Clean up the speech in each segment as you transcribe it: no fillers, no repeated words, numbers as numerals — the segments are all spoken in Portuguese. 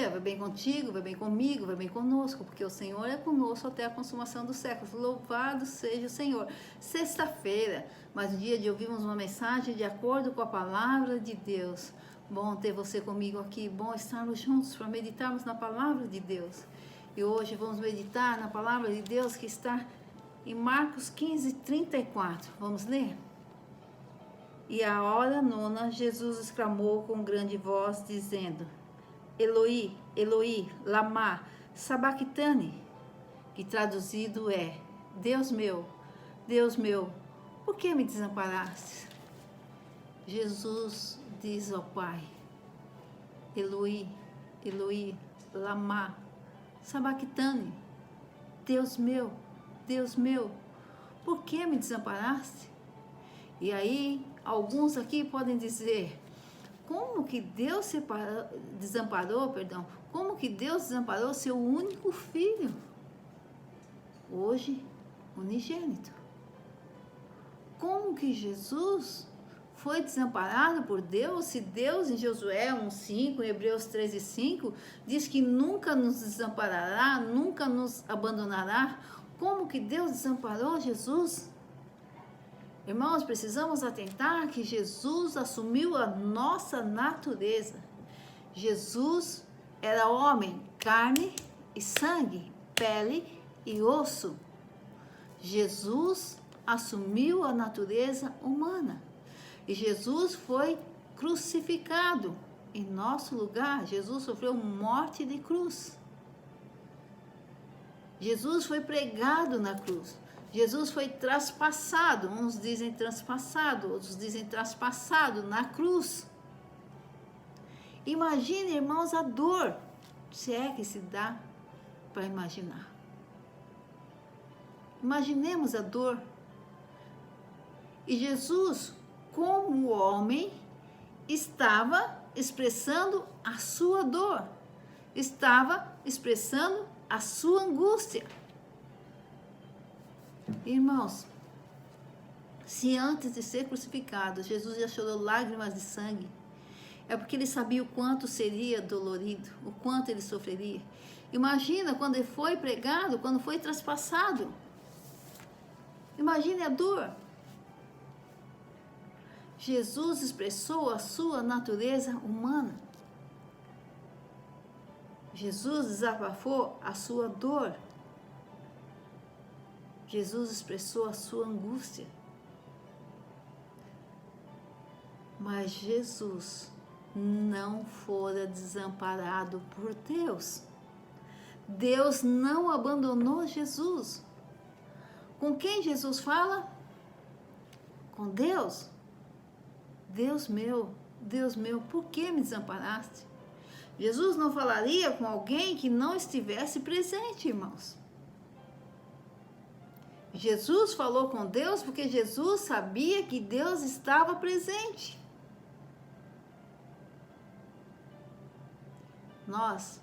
dia, vai bem contigo, vai bem comigo, vai bem conosco, porque o Senhor é conosco até a consumação dos séculos. Louvado seja o Senhor. Sexta-feira, mais um dia de ouvirmos uma mensagem de acordo com a palavra de Deus. Bom ter você comigo aqui, bom estarmos juntos para meditarmos na palavra de Deus. E hoje vamos meditar na palavra de Deus que está em Marcos 15:34. Vamos ler? E à hora nona, Jesus exclamou com grande voz, dizendo: Eloi, Eloi, lama sabachthani, que traduzido é: Deus meu, por que me desamparaste? Jesus diz ao Pai: Eloi, Eloi, lama sabachthani, Deus meu, por que me desamparaste? E aí, alguns aqui podem dizer: como que Deus desamparou seu único filho, hoje unigênito? Como que Jesus foi desamparado por Deus, se Deus em Josué 1:5, em Hebreus 13:5, diz que nunca nos desamparará, nunca nos abandonará? Como que Deus desamparou Jesus? Irmãos, precisamos atentar que Jesus assumiu a nossa natureza. Jesus era homem, carne e sangue, pele e osso. Jesus assumiu a natureza humana. E Jesus foi crucificado em nosso lugar. Jesus sofreu morte de cruz. Jesus foi pregado na cruz. Jesus foi traspassado, uns dizem transpassado, outros dizem traspassado na cruz. Imagine, irmãos, a dor, se é que se dá para imaginar. Imaginemos a dor. E Jesus, como homem, estava expressando a sua dor, estava expressando a sua angústia. Irmãos, se antes de ser crucificado, Jesus já chorou lágrimas de sangue, é porque ele sabia o quanto seria dolorido, o quanto ele sofreria. Imagina quando ele foi pregado, quando foi traspassado. Imagine a dor. Jesus expressou a sua natureza humana. Jesus desabafou a sua dor. Jesus expressou a sua angústia. Mas Jesus não fora desamparado por Deus. Deus não abandonou Jesus. Com quem Jesus fala? Com Deus. Deus meu, por que me desamparaste? Jesus não falaria com alguém que não estivesse presente, irmãos. Jesus falou com Deus porque Jesus sabia que Deus estava presente. Nós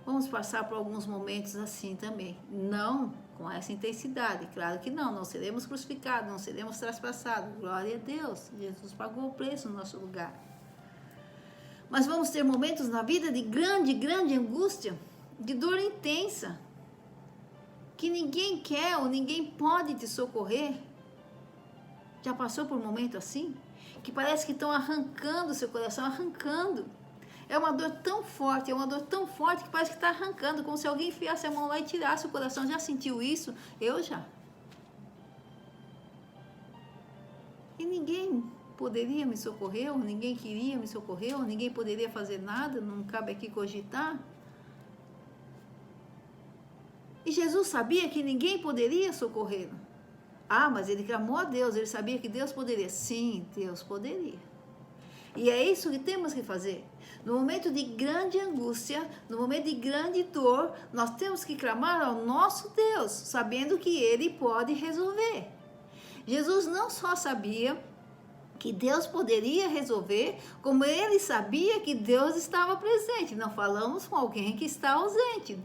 vamos passar por alguns momentos assim também. Não com essa intensidade, claro que não seremos crucificados, não seremos traspassados. Glória a Deus, Jesus pagou o preço no nosso lugar. Mas vamos ter momentos na vida de grande angústia, de dor intensa, que ninguém quer ou ninguém pode te socorrer. Já passou por um momento assim? Que parece que estão arrancando o seu coração, arrancando. É uma dor tão forte, que parece que está arrancando, como se alguém enfiasse a mão lá e tirasse o coração. Já sentiu isso? Eu já. E ninguém poderia me socorrer, ou ninguém queria me socorrer, ou ninguém poderia fazer nada, não cabe aqui cogitar. E Jesus sabia que ninguém poderia socorrê-lo. Ah, mas ele clamou a Deus, ele sabia que Deus poderia. Sim, Deus poderia. E é isso que temos que fazer. No momento de grande angústia, no momento de grande dor, nós temos que clamar ao nosso Deus, sabendo que Ele pode resolver. Jesus não só sabia que Deus poderia resolver, como Ele sabia que Deus estava presente. Não falamos com alguém que está ausente.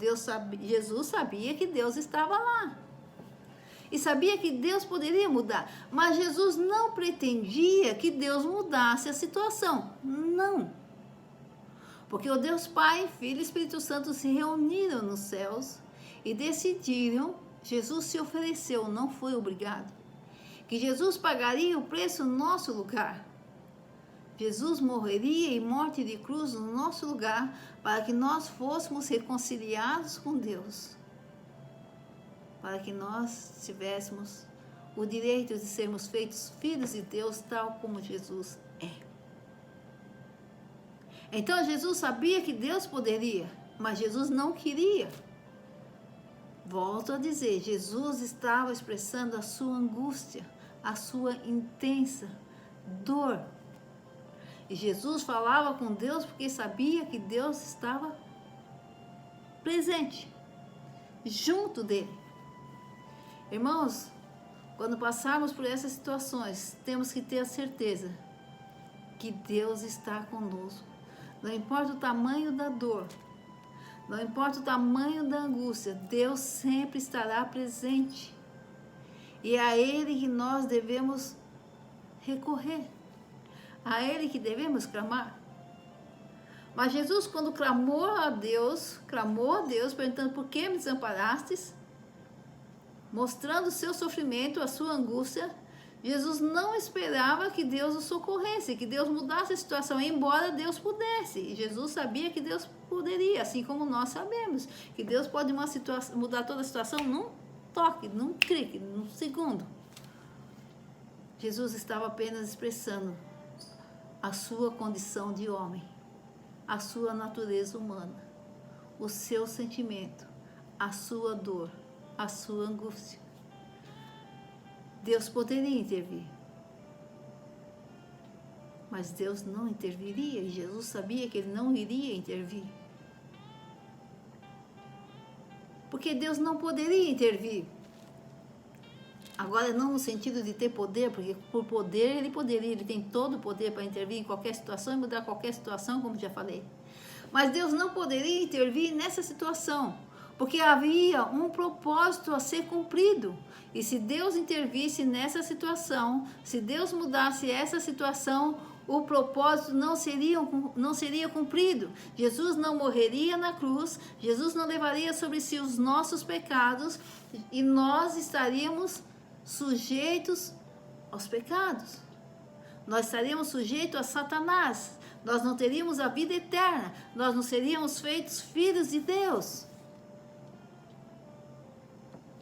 Jesus sabia que Deus estava lá. E sabia que Deus poderia mudar, mas Jesus não pretendia que Deus mudasse a situação, não. Porque o Deus Pai, Filho e Espírito Santo se reuniram nos céus e decidiram, Jesus se ofereceu, não foi obrigado, que Jesus pagaria o preço no nosso lugar. Jesus morreria em morte de cruz no nosso lugar para que nós fôssemos reconciliados com Deus. Para que nós tivéssemos o direito de sermos feitos filhos de Deus, tal como Jesus é. Então Jesus sabia que Deus poderia, mas Jesus não queria. Volto a dizer, Jesus estava expressando a sua angústia, a sua intensa dor. E Jesus falava com Deus porque sabia que Deus estava presente, junto dele. Irmãos, quando passarmos por essas situações, temos que ter a certeza que Deus está conosco. Não importa o tamanho da dor, não importa o tamanho da angústia, Deus sempre estará presente. E é a Ele que nós devemos recorrer. A Ele que devemos clamar. Mas Jesus, quando clamou a Deus, perguntando: por que me desamparastes? Mostrando o seu sofrimento, a sua angústia, Jesus não esperava que Deus o socorresse, que Deus mudasse a situação, embora Deus pudesse. E Jesus sabia que Deus poderia, assim como nós sabemos, que Deus pode mudar toda a situação num toque, num clique, num segundo. Jesus estava apenas expressando a sua condição de homem, a sua natureza humana, o seu sentimento, a sua dor, a sua angústia. Deus poderia intervir, mas Deus não interviria, e Jesus sabia que Ele não iria intervir. Porque Deus não poderia intervir. Agora, não no sentido de ter poder, porque por poder Ele poderia, Ele tem todo o poder para intervir em qualquer situação e mudar qualquer situação, como já falei. Mas Deus não poderia intervir nessa situação, porque havia um propósito a ser cumprido. E se Deus intervisse nessa situação, se Deus mudasse essa situação, o propósito não seria cumprido. Jesus não morreria na cruz, Jesus não levaria sobre si os nossos pecados, e nós estaríamos sujeitos aos pecados. Nós estaríamos sujeitos a Satanás. Nós não teríamos a vida eterna. Nós não seríamos feitos filhos de Deus.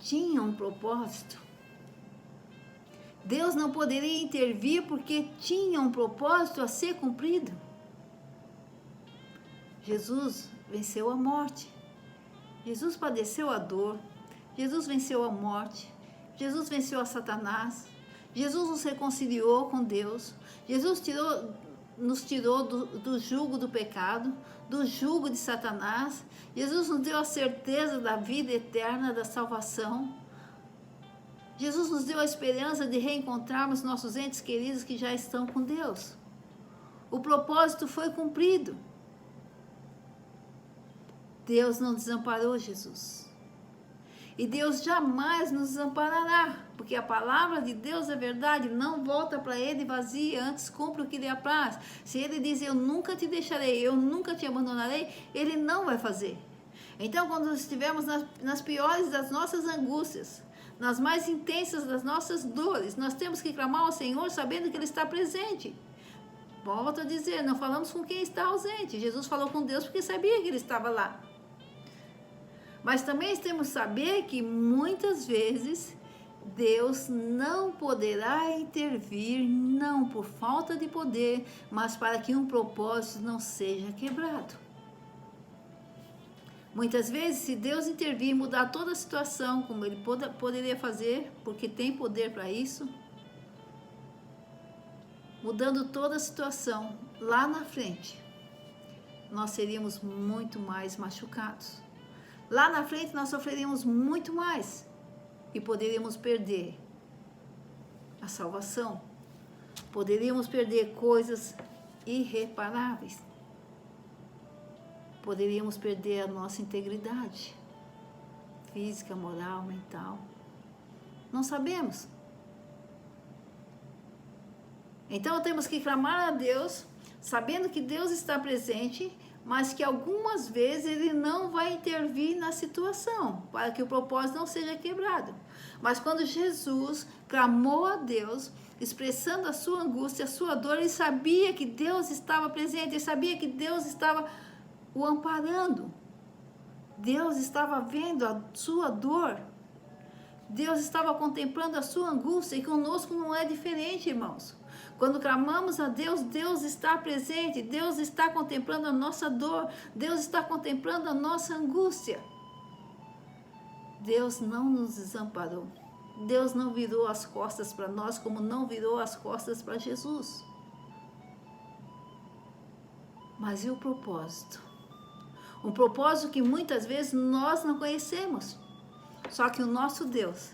Tinha um propósito. Deus não poderia intervir porque tinha um propósito a ser cumprido. Jesus venceu a morte. Jesus padeceu a dor. Jesus venceu a morte. Jesus venceu a Satanás. Jesus nos reconciliou com Deus. Jesus nos tirou do jugo do pecado, do jugo de Satanás. Jesus nos deu a certeza da vida eterna, da salvação. Jesus nos deu a esperança de reencontrarmos nossos entes queridos que já estão com Deus. O propósito foi cumprido. Deus não desamparou Jesus. E Deus jamais nos desamparará, porque a palavra de Deus é verdade, não volta para Ele vazia, antes cumpre o que lhe apraz. Se Ele diz: eu nunca te deixarei, eu nunca te abandonarei, Ele não vai fazer. Então, quando estivermos nas piores das nossas angústias, nas mais intensas das nossas dores, nós temos que clamar ao Senhor sabendo que Ele está presente. Volto a dizer, não falamos com quem está ausente. Jesus falou com Deus porque sabia que Ele estava lá. Mas também temos que saber que muitas vezes Deus não poderá intervir, não por falta de poder, mas para que um propósito não seja quebrado. Muitas vezes, se Deus intervir e mudar toda a situação, como Ele poderia fazer, porque tem poder para isso, mudando toda a situação, lá na frente, nós seríamos muito mais machucados. Lá na frente nós sofreríamos muito mais e poderíamos perder a salvação. Poderíamos perder coisas irreparáveis. Poderíamos perder a nossa integridade física, moral, mental. Não sabemos. Então temos que clamar a Deus, sabendo que Deus está presente, mas que algumas vezes ele não vai intervir na situação, para que o propósito não seja quebrado. Mas quando Jesus clamou a Deus, expressando a sua angústia, a sua dor, ele sabia que Deus estava presente, ele sabia que Deus estava o amparando. Deus estava vendo a sua dor, Deus estava contemplando a sua angústia, e conosco não é diferente, irmãos. Quando clamamos a Deus, Deus está presente, Deus está contemplando a nossa dor, Deus está contemplando a nossa angústia. Deus não nos desamparou, Deus não virou as costas para nós, como não virou as costas para Jesus. Mas e o propósito? Um propósito que muitas vezes nós não conhecemos. Só que o nosso Deus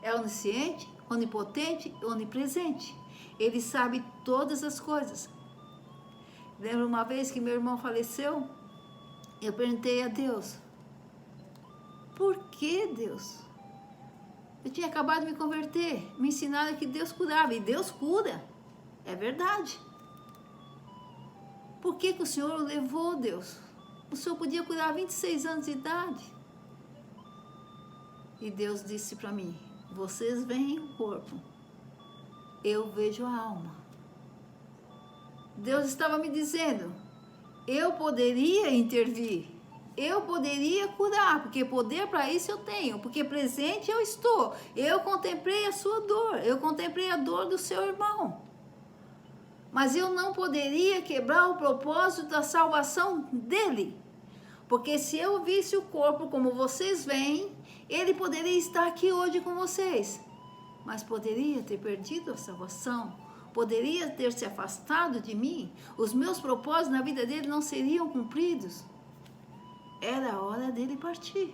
é onisciente, onipotente e onipresente. Ele sabe todas as coisas. Lembro uma vez que meu irmão faleceu, eu perguntei a Deus, por que Deus? Eu tinha acabado de me converter, me ensinaram que Deus curava, e Deus cura, é verdade. Por que o Senhor o levou, Deus? O Senhor podia curar a 26 anos de idade. E Deus disse para mim, vocês veem o corpo, eu vejo a alma. Deus estava me dizendo, eu poderia intervir, eu poderia curar, porque poder para isso eu tenho, porque presente eu estou. Eu contemplei a sua dor, eu contemplei a dor do seu irmão. Mas eu não poderia quebrar o propósito da salvação dele. Porque se eu visse o corpo como vocês veem, ele poderia estar aqui hoje com vocês. Mas poderia ter perdido a salvação, poderia ter se afastado de mim, os meus propósitos na vida dele não seriam cumpridos. Era a hora dele partir.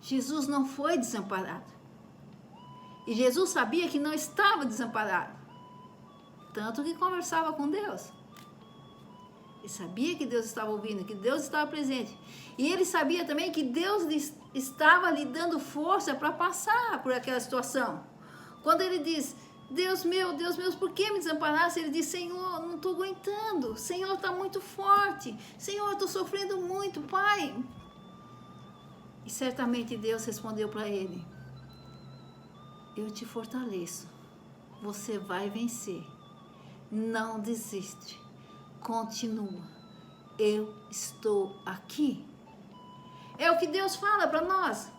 Jesus não foi desamparado. E Jesus sabia que não estava desamparado. Tanto que conversava com Deus. Ele sabia que Deus estava ouvindo, que Deus estava presente. E ele sabia também que Deus estava lhe dando força para passar por aquela situação. Quando ele diz, Deus meu, por que me desamparaste? Ele diz, Senhor, não estou aguentando. Senhor, está muito forte. Senhor, estou sofrendo muito, Pai. E certamente Deus respondeu para ele, eu te fortaleço. Você vai vencer. Não desiste. Continua, eu estou aqui. É o que Deus fala para nós.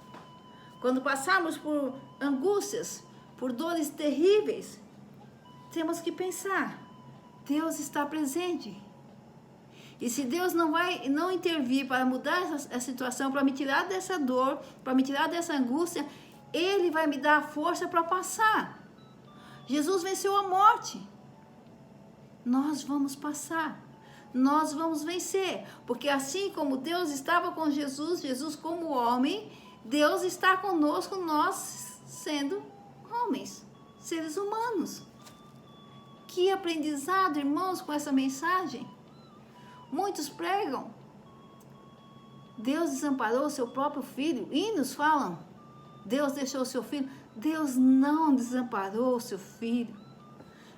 Quando passarmos por angústias, por dores terríveis, temos que pensar, Deus está presente. E se Deus não intervir para mudar essa situação, para me tirar dessa dor, para me tirar dessa angústia, Ele vai me dar a força para passar. Jesus venceu a morte. Nós vamos passar, nós vamos vencer, porque assim como Deus estava com Jesus, Jesus como homem, Deus está conosco, nós sendo homens, seres humanos. Que aprendizado, irmãos, com essa mensagem. Muitos pregam, Deus desamparou o seu próprio filho, e nos falam, Deus deixou o seu filho. Deus não desamparou o seu filho.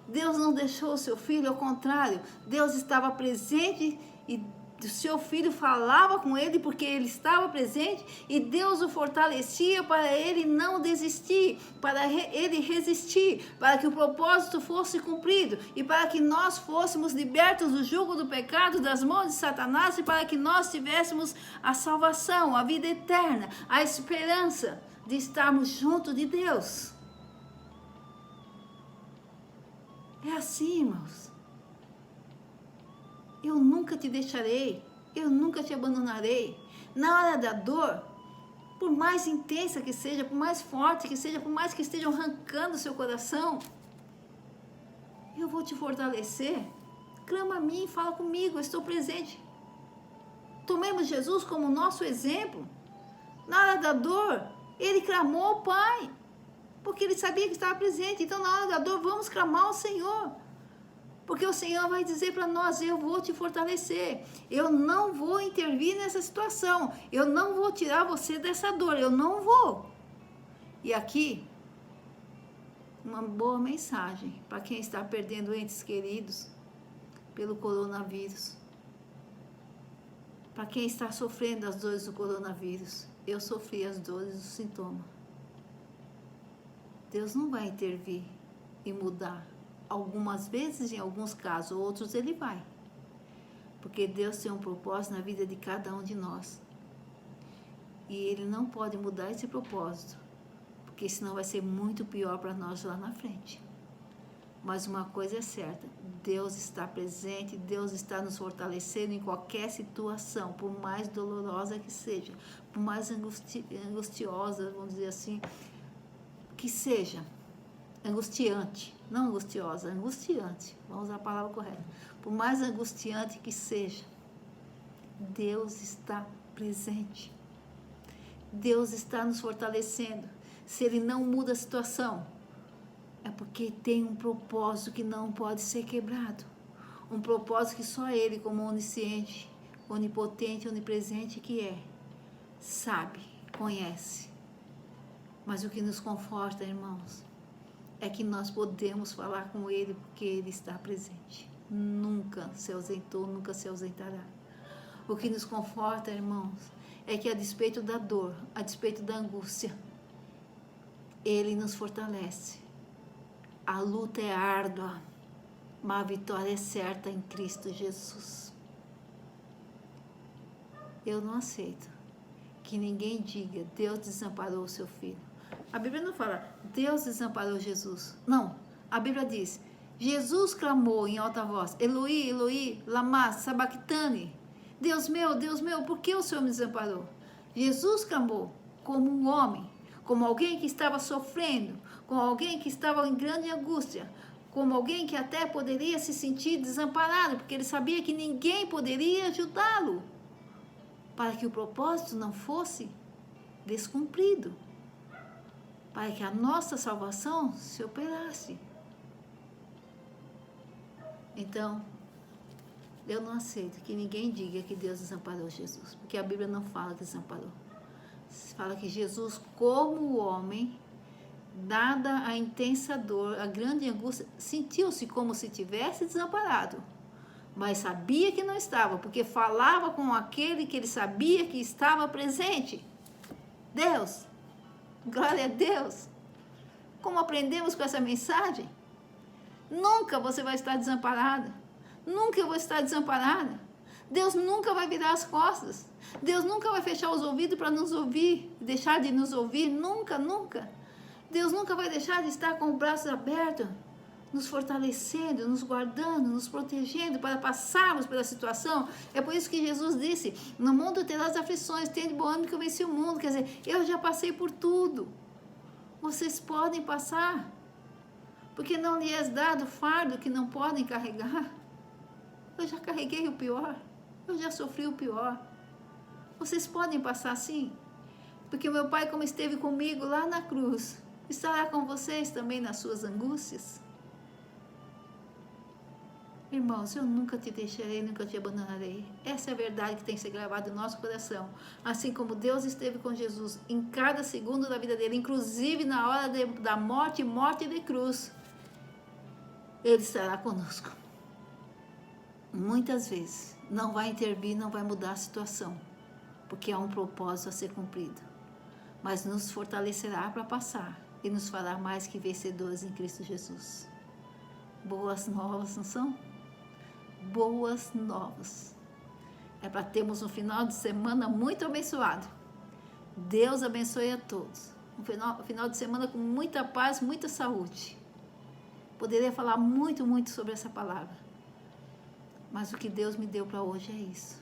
Deus não deixou o seu filho, ao contrário, Deus estava presente e o seu filho falava com ele porque ele estava presente e Deus o fortalecia para ele não desistir, para ele resistir, para que o propósito fosse cumprido e para que nós fôssemos libertos do jugo do pecado, das mãos de Satanás e para que nós tivéssemos a salvação, a vida eterna, a esperança de estarmos junto de Deus. É assim, irmãos. Eu nunca te deixarei, eu nunca te abandonarei. Na hora da dor, por mais intensa que seja, por mais forte que seja, por mais que estejam arrancando o seu coração, eu vou te fortalecer. Clama a mim, fala comigo, eu estou presente. Tomemos Jesus como nosso exemplo. Na hora da dor, ele clamou ao Pai, porque ele sabia que estava presente. Então, na hora da dor, vamos clamar ao Senhor. Porque o Senhor vai dizer para nós, eu vou te fortalecer. Eu não vou intervir nessa situação. Eu não vou tirar você dessa dor. Eu não vou. E aqui, uma boa mensagem para quem está perdendo entes queridos. pelo coronavírus. Para quem está sofrendo as dores do coronavírus, eu sofri as dores do sintoma. Deus não vai intervir e mudar. Algumas vezes, em alguns casos, outros ele vai. Porque Deus tem um propósito na vida de cada um de nós. E ele não pode mudar esse propósito, porque senão vai ser muito pior para nós lá na frente. Mas uma coisa é certa, Deus está presente, Deus está nos fortalecendo em qualquer situação, por mais dolorosa que seja, por mais angustiosa, vamos dizer assim, que seja. Angustiante, não angustiosa, angustiante, vamos usar a palavra correta. Por mais angustiante que seja, Deus está presente. Deus está nos fortalecendo. Se Ele não muda a situação, é porque tem um propósito que não pode ser quebrado. Um propósito que só Ele, como onisciente, onipotente, onipresente que é, sabe, conhece. Mas o que nos conforta, irmãos, é que nós podemos falar com Ele porque Ele está presente. Nunca se ausentou, nunca se ausentará. O que nos conforta, irmãos, é que a despeito da dor, a despeito da angústia, Ele nos fortalece. A luta é árdua, mas a vitória é certa em Cristo Jesus. Eu não aceito que ninguém diga, Deus desamparou o seu filho. A Bíblia não fala, Deus desamparou Jesus. Não, a Bíblia diz, Jesus clamou em alta voz, Eloi, Eloi, lama sabachthani. Deus meu, por que o Senhor me desamparou? Jesus clamou como um homem, como alguém que estava sofrendo, como alguém que estava em grande angústia, como alguém que até poderia se sentir desamparado, porque ele sabia que ninguém poderia ajudá-lo, para que o propósito não fosse descumprido, para que a nossa salvação se operasse. Então, eu não aceito que ninguém diga que Deus desamparou Jesus, porque a Bíblia não fala que desamparou. Fala que Jesus, como homem, dada a intensa dor, a grande angústia, sentiu-se como se tivesse desamparado, mas sabia que não estava, porque falava com aquele que ele sabia que estava presente. Deus, glória a Deus. Como aprendemos com essa mensagem? Nunca você vai estar desamparada. Nunca eu vou estar desamparada. Deus nunca vai virar as costas. Deus nunca vai fechar os ouvidos para nos ouvir, deixar de nos ouvir. Nunca, nunca. Deus nunca vai deixar de estar com os braços abertos, nos fortalecendo, nos guardando, nos protegendo para passarmos pela situação. É por isso que Jesus disse, no mundo terás aflições, tende bom ânimo que eu venci o mundo. Quer dizer, eu já passei por tudo. Vocês podem passar, porque não lhes é dado fardo que não podem carregar. Eu já carreguei o pior, eu já sofri o pior. Vocês podem passar sim, porque o meu Pai, como esteve comigo lá na cruz, estará com vocês também nas suas angústias. Irmãos, eu nunca te deixarei, nunca te abandonarei. Essa é a verdade que tem que ser gravada no nosso coração. Assim como Deus esteve com Jesus em cada segundo da vida dele, inclusive na hora da morte de cruz, Ele estará conosco. Muitas vezes não vai intervir, não vai mudar a situação, porque há um propósito a ser cumprido, mas nos fortalecerá para passar e nos fará mais que vencedores em Cristo Jesus. Boas novas, não são? Boas novas. É para termos um final de semana muito abençoado. Deus abençoe a todos. Um final de semana com muita paz, muita saúde. Poderia falar muito, muito sobre essa palavra. Mas o que Deus me deu para hoje é isso.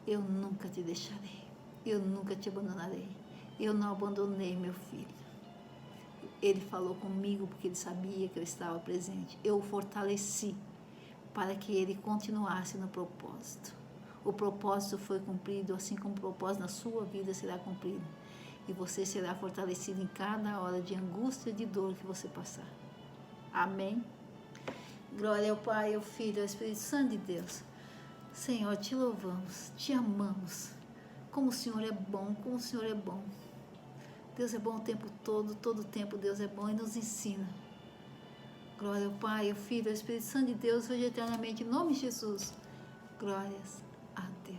Eu nunca te deixarei. Eu nunca te abandonarei. Eu não abandonei meu filho. Ele falou comigo porque ele sabia que eu estava presente. Eu o fortaleci para que ele continuasse no propósito. O propósito foi cumprido, assim como o propósito na sua vida será cumprido. E você será fortalecido em cada hora de angústia e de dor que você passar. Amém? Glória ao Pai, ao Filho, ao Espírito Santo de Deus. Senhor, te louvamos, te amamos. Como o Senhor é bom, como o Senhor é bom. Deus é bom o tempo todo o tempo Deus é bom e nos ensina. Glória ao Pai, ao Filho, ao Espírito Santo de Deus, hoje e eternamente, em nome de Jesus. Glórias a Deus.